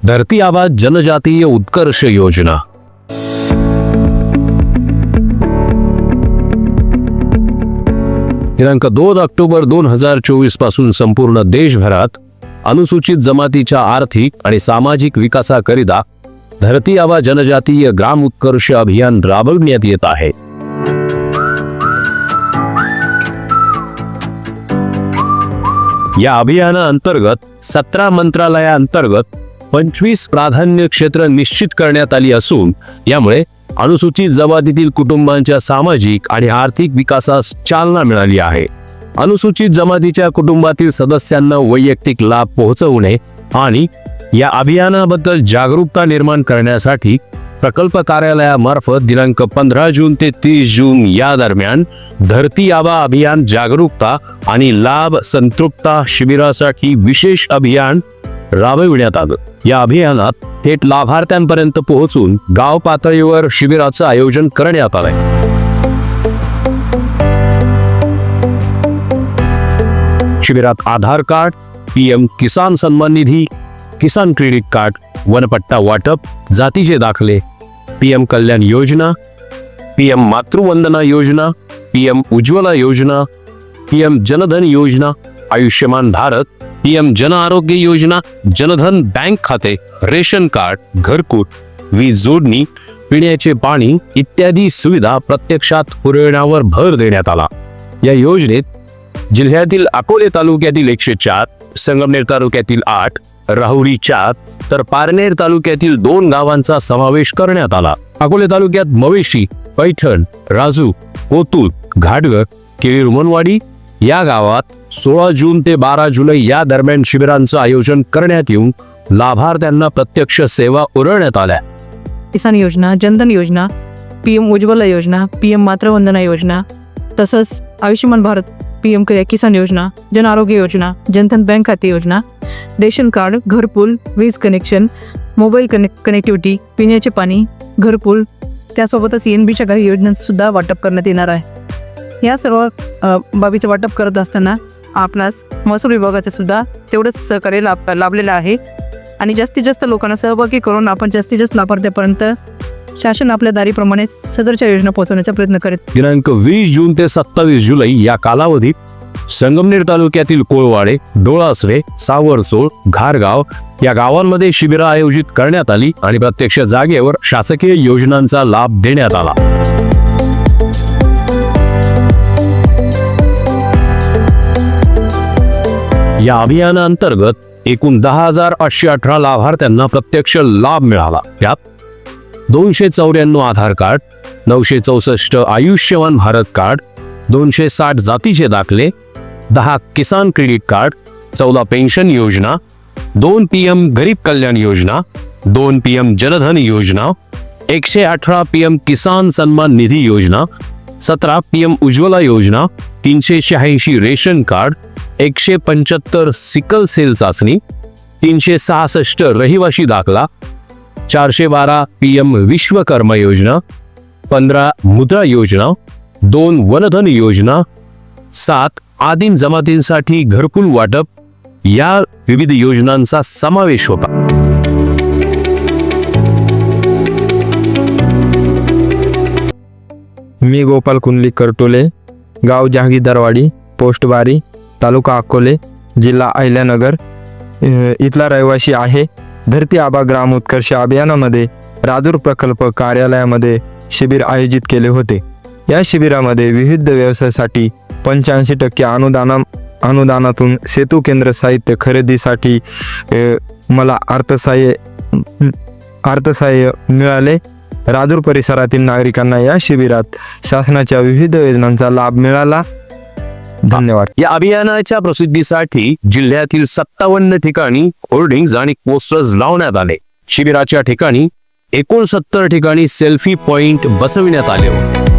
धरती आबा जनजातीय उत्कर्ष योजना। दिनांक 2 ऑक्टोबर 2024 पासून संपूर्ण देशभरात अनुसूचित जमातीच्या आर्थिक आणि सामाजिक विकासाकरिता धरती आबा जनजातीय ग्राम उत्कर्ष अभियान राबविण्यात येत आहे। या अभियानाअंतर्गत 17 मंत्रालयाअंतर्गत 25 प्राधान्य क्षेत्र निश्चित करण्यात आली असून यामुळे अनुसूचित जमातीतील कुटुंबांच्या सामाजिक आणि आर्थिक विकासास चालना मिळाली आहे। अनुसूचित जमातीच्या कुटुंबातील सदस्यांना वैयक्तिक लाभ पोहोचवणे आणि या अभियानाबद्दल जागरूकता निर्माण करण्यासाठी प्रकल्प कार्यालयामार्फत दिनांक 15 जून ते 30 जून या दरम्यान धरती आबा अभियान जागरूकता आणि लाभ संतृप्तता शिबिरासाठी विशेष अभियान राबविण्यात आलं। या अभियानात थेट लाभार्थ्यांपर्यंत पोहोचून गाव पातळीवर शिबिराचं आयोजन करण्यात आलंय। शिबिरात आधार कार्ड, पीएम किसान सन्मान निधी, किसान क्रेडिट कार्ड, वनपट्टा वाटप, जातीचे दाखले, पीएम कल्याण योजना, पीएम मातृवंदना योजना, पीएम उज्ज्वला योजना, पीएम जनधन योजना, आयुष्यमान भारत, पीएम जन आरोग्य योजना, जनधन बँक खाते, रेशन कार्ड, घरकुल, वीज जोडणी, पिण्याचे पाणी इत्यादी सुविधा प्रत्यक्षात पुरवण्यावर भर देण्यात आला। या योजनेत जिल्ह्यातील अकोले तालुक्यातील 104, संगमनेर तालुक्यातील 8, राहुरी 4 तर पारनेर तालुक्यातील 2 गावांचा समावेश करण्यात आला। अकोले तालुक्यात मवेशी, पैठण, राजू, कोतूर, घाटघर, केळीरुमनवाडी या गावात 16 जून ते 12 जुलै या दरम्यान शिबिरांचं आयोजन करण्यात येऊन लाभार्थ्यांना प्रत्यक्ष सेवा पुरवण्यात आल्या। किसान योजना, जनधन योजना, पीएम उज्ज्वला योजना, पीएम मातृवंदना योजना, तसंच आयुष्यमान भारत, पीएम किसान योजना, जन आरोग्य योजना, जनधन बँक खाते योजना, रेशन कार्ड, घरकुल, वीज कनेक्शन, मोबाईल कनेक्टिव्हिटी, पिण्याचे पाणी, घरकुल, त्यासोबतच ENBच्या काही योजनांचं सुद्धा वाटप करण्यात येणार आहे। या सर्व बाबीचं वाटप करत असताना आपणास महसूल विभागाचं सुद्धा तेवढंच सहकार्य लाभलेलं आहे आणि जास्तीत जास्त लोकांना सहभागी करून आपण जास्तीत जास्त लाभार्थ्यापर्यंत शासन आपल्या दारीप्रमाणे सदरच्या योजना पोहोचवण्याचा प्रयत्न करेल। दिनांक 20 जून ते 27 जुलै या कालावधीत संगमनेर तालुक्यातील कोळवाडे, डोळासरे, सावरसोळ, घारगाव या गावांमध्ये शिबिरं आयोजित करण्यात आली आणि प्रत्यक्ष जागेवर शासकीय योजनांचा लाभ देण्यात आला। या अभियानाअंतर्गत एकूण 10,818 लाभार्थ्यांना प्रत्यक्ष लाभ मिळाला। त्यात 294 आधार कार्ड, 964 आयुष्यमान भारत कार्ड, 260 जातीचे दाखले, 10 किसान क्रेडिट कार्ड, 14 पेन्शन योजना, 2 पीएम गरीब कल्याण योजना, 2 पीएम जनधन योजना, 118 पीएम किसान सन्मान निधी योजना, 17 पीएम उज्ज्वला योजना, 386 रेशन कार्ड, 175 सिकल सेल चाचणी, 366 रहिवाशी दाखला, 412 पीएम विश्वकर्मा योजना, 15 मुद्रा योजना, 2 वनधन योजना, 7 आदिम जमातींसाठी घरकुल वाटप या विविध योजनांचा समावेश होता। मी गोपाल कुंडली करटोले, गाव जहागीरदारवाडी, पोस्ट बारी, तालुका अकोले, जिल्हा अहिल्यानगर इथला रहिवासी आहे। धरती आबा ग्राम उत्कर्ष अभियानामध्ये राजूर प्रकल्प कार्यालयामध्ये शिबिर आयोजित केले होते। या शिबिरामध्ये विविध व्यवसायासाठी 85% अनुदानातून सेतू केंद्र साहित्य खरेदीसाठी मला अर्थसहाय्य मिळाले। राजूर परिसरातील नागरिकांना या शिबिरात शासनाच्या विविध योजनांचा लाभ मिळाला। धन्यवाद। या अभियानाच्या प्रसिद्धीसाठी जिल्ह्यातील 57 ठिकाणी होर्डिंग्स आणि पोस्टर्स लावण्यात आले। शिबिराच्या ठिकाणी 69 ठिकाणी सेल्फी पॉइंट बसविण्यात आले होते।